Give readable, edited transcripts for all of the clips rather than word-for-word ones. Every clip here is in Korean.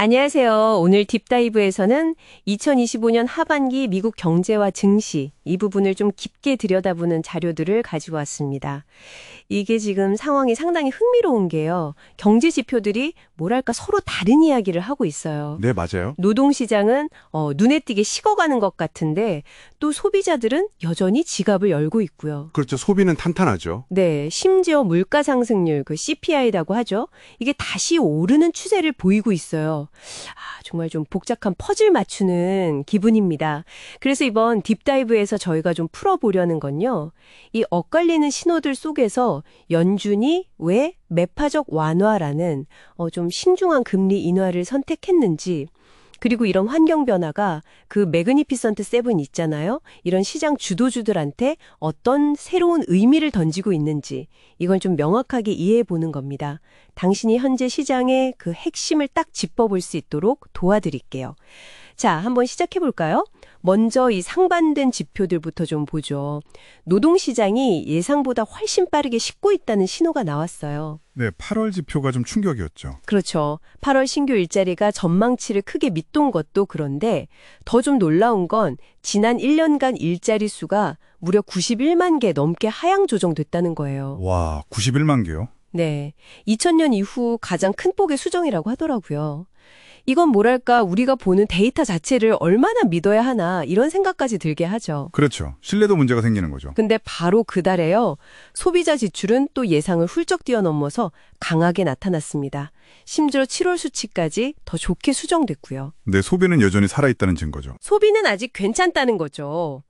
안녕하세요. 오늘 딥다이브에서는 2025년 하반기 미국 경제와 증시 이 부분을 좀 깊게 들여다보는 자료들을 가지고 왔습니다. 이게 지금 상황이 상당히 흥미로운 게요. 경제 지표들이 뭐랄까 서로 다른 이야기를 하고 있어요. 네, 맞아요. 노동시장은 눈에 띄게 식어가는 것 같은데 또 소비자들은 여전히 지갑을 열고 있고요. 그렇죠. 소비는 탄탄하죠. 네, 심지어 물가 상승률, 그 CPI라고 하죠. 이게 다시 오르는 추세를 보이고 있어요. 정말 좀 복잡한 퍼즐 맞추는 기분입니다. 그래서 이번 딥다이브에서 저희가 좀 풀어보려는 건요. 이 엇갈리는 신호들 속에서 연준이 왜 매파적 완화라는 좀 신중한 금리 인하를 선택했는지, 그리고 이런 환경 변화가 그 매그니피선트 세븐 있잖아요. 이런 시장 주도주들한테 어떤 새로운 의미를 던지고 있는지 이걸 좀 명확하게 이해해 보는 겁니다. 당신이 현재 시장의 그 핵심을 딱 짚어볼 수 있도록 도와드릴게요. 자, 한번 시작해 볼까요? 먼저 이 상반된 지표들부터 좀 보죠. 노동시장이 예상보다 훨씬 빠르게 식고 있다는 신호가 나왔어요. 네, 8월 지표가 좀 충격이었죠. 그렇죠. 8월 신규 일자리가 전망치를 크게 밑돈 것도 그런데 더 좀 놀라운 건 지난 1년간 일자리 수가 무려 91만 개 넘게 하향 조정됐다는 거예요. 와, 91만 개요? 네. 2000년 이후 가장 큰 폭의 수정이라고 하더라고요. 이건 뭐랄까 우리가 보는 데이터 자체를 얼마나 믿어야 하나 이런 생각까지 들게 하죠. 그렇죠. 신뢰도 문제가 생기는 거죠. 근데 바로 그달에요. 소비자 지출은 또 예상을 훌쩍 뛰어넘어서 강하게 나타났습니다. 심지어 7월 수치까지 더 좋게 수정됐고요. 네, 소비는 여전히 살아있다는 증거죠. 소비는 아직 괜찮다는 거죠.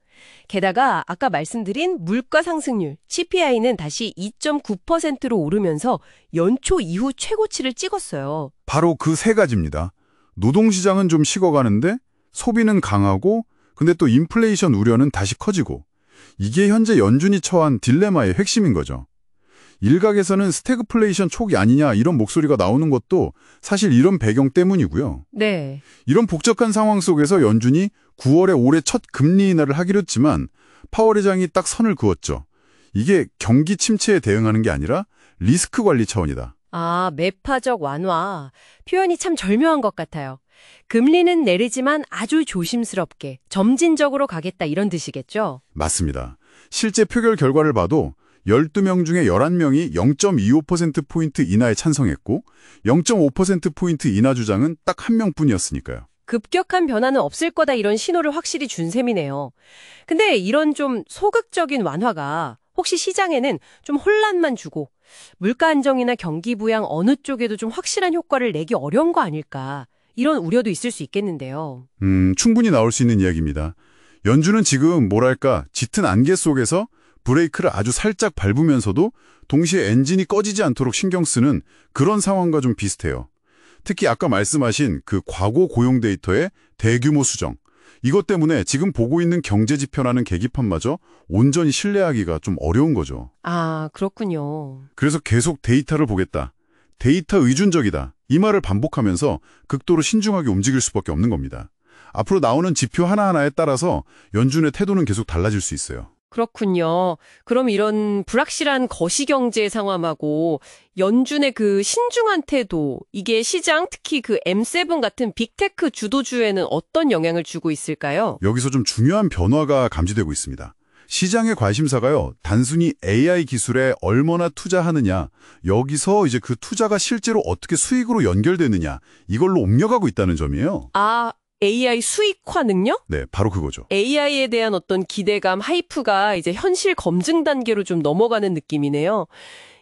게다가 아까 말씀드린 물가 상승률, CPI는 다시 2.9%로 오르면서 연초 이후 최고치를 찍었어요. 바로 그 세 가지입니다. 노동시장은 좀 식어가는데 소비는 강하고 근데 또 인플레이션 우려는 다시 커지고 이게 현재 연준이 처한 딜레마의 핵심인 거죠. 일각에서는 스태그플레이션 촉이 아니냐 이런 목소리가 나오는 것도 사실 이런 배경 때문이고요. 네. 이런 복잡한 상황 속에서 연준이 9월에 올해 첫 금리 인하를 하기로 했지만 파월 의장이 딱 선을 그었죠. 이게 경기 침체에 대응하는 게 아니라 리스크 관리 차원이다. 매파적 완화. 표현이 참 절묘한 것 같아요. 금리는 내리지만 아주 조심스럽게, 점진적으로 가겠다 이런 뜻이겠죠? 맞습니다. 실제 표결 결과를 봐도 12명 중에 11명이 0.25%포인트 인하에 찬성했고 0.5%포인트 인하 주장은 딱 1명뿐이었으니까요. 급격한 변화는 없을 거다 이런 신호를 확실히 준 셈이네요. 근데 이런 좀 소극적인 완화가 혹시 시장에는 좀 혼란만 주고 물가 안정이나 경기 부양 어느 쪽에도 좀 확실한 효과를 내기 어려운 거 아닐까 이런 우려도 있을 수 있겠는데요. 충분히 나올 수 있는 이야기입니다. 연준은 지금 뭐랄까 짙은 안개 속에서 브레이크를 아주 살짝 밟으면서도 동시에 엔진이 꺼지지 않도록 신경 쓰는 그런 상황과 좀 비슷해요. 특히 아까 말씀하신 그 과거 고용 데이터의 대규모 수정. 이것 때문에 지금 보고 있는 경제 지표라는 계기판마저 온전히 신뢰하기가 좀 어려운 거죠. 그렇군요. 그래서 계속 데이터를 보겠다. 데이터 의존적이다. 이 말을 반복하면서 극도로 신중하게 움직일 수밖에 없는 겁니다. 앞으로 나오는 지표 하나하나에 따라서 연준의 태도는 계속 달라질 수 있어요. 그렇군요. 그럼 이런 불확실한 거시경제 상황하고 연준의 그 신중한 태도, 이게 시장, 특히 그 M7 같은 빅테크 주도주에는 어떤 영향을 주고 있을까요? 여기서 좀 중요한 변화가 감지되고 있습니다. 시장의 관심사가요, 단순히 AI 기술에 얼마나 투자하느냐, 여기서 이제 그 투자가 실제로 어떻게 수익으로 연결되느냐, 이걸로 옮겨가고 있다는 점이에요. AI 수익화 능력? 네, 바로 그거죠. AI에 대한 어떤 기대감, 하이프가 이제 현실 검증 단계로 좀 넘어가는 느낌이네요.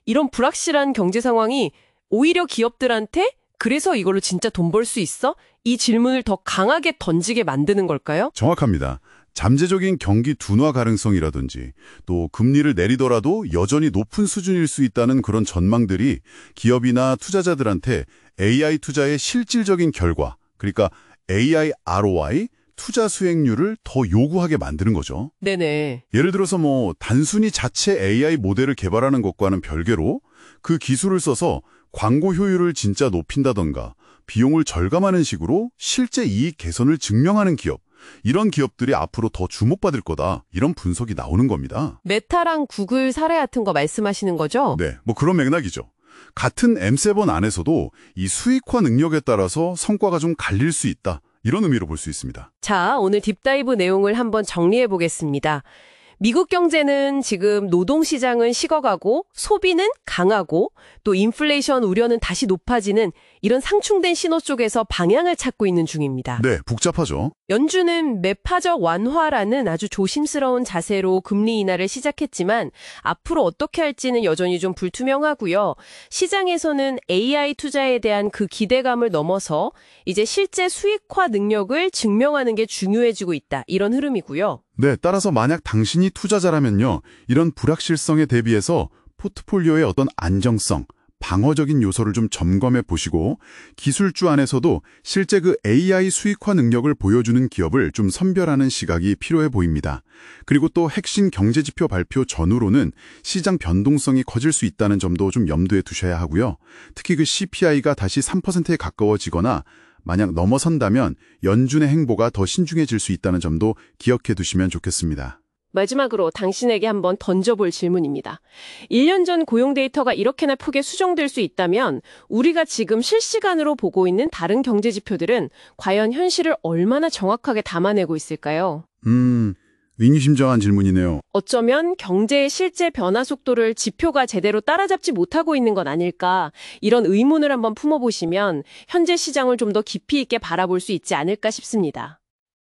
이런 불확실한 경제 상황이 오히려 기업들한테 그래서 이걸로 진짜 돈 벌 수 있어? 이 질문을 더 강하게 던지게 만드는 걸까요? 정확합니다. 잠재적인 경기 둔화 가능성이라든지 또 금리를 내리더라도 여전히 높은 수준일 수 있다는 그런 전망들이 기업이나 투자자들한테 AI 투자의 실질적인 결과, 그러니까 AI ROI, 투자 수익률을 더 요구하게 만드는 거죠. 네네. 예를 들어서 단순히 자체 AI 모델을 개발하는 것과는 별개로 그 기술을 써서 광고 효율을 진짜 높인다던가 비용을 절감하는 식으로 실제 이익 개선을 증명하는 기업, 이런 기업들이 앞으로 더 주목받을 거다. 이런 분석이 나오는 겁니다. 메타랑 구글 사례 같은 거 말씀하시는 거죠? 네, 그런 맥락이죠. 같은 M7 안에서도 이 수익화 능력에 따라서 성과가 좀 갈릴 수 있다. 이런 의미로 볼 수 있습니다. 자, 오늘 딥다이브 내용을 한번 정리해 보겠습니다. 미국 경제는 지금 노동시장은 식어가고 소비는 강하고 또 인플레이션 우려는 다시 높아지는 이런 상충된 신호 속에서 방향을 찾고 있는 중입니다. 네, 복잡하죠. 연준은 매파적 완화라는 아주 조심스러운 자세로 금리 인하를 시작했지만 앞으로 어떻게 할지는 여전히 좀 불투명하고요. 시장에서는 AI 투자에 대한 그 기대감을 넘어서 이제 실제 수익화 능력을 증명하는 게 중요해지고 있다. 이런 흐름이고요. 네, 따라서 만약 당신이 투자자라면요. 이런 불확실성에 대비해서 포트폴리오의 어떤 안정성, 방어적인 요소를 좀 점검해 보시고 기술주 안에서도 실제 그 AI 수익화 능력을 보여주는 기업을 좀 선별하는 시각이 필요해 보입니다. 그리고 또 핵심 경제지표 발표 전후로는 시장 변동성이 커질 수 있다는 점도 좀 염두에 두셔야 하고요. 특히 그 CPI가 다시 3%에 가까워지거나 만약 넘어선다면 연준의 행보가 더 신중해질 수 있다는 점도 기억해 두시면 좋겠습니다. 마지막으로 당신에게 한번 던져볼 질문입니다. 1년 전 고용 데이터가 이렇게나 폭에 수정될 수 있다면 우리가 지금 실시간으로 보고 있는 다른 경제 지표들은 과연 현실을 얼마나 정확하게 담아내고 있을까요? 의미심장한 질문이네요. 어쩌면 경제의 실제 변화 속도를 지표가 제대로 따라잡지 못하고 있는 건 아닐까, 이런 의문을 한번 품어보시면 현재 시장을 좀 더 깊이 있게 바라볼 수 있지 않을까 싶습니다.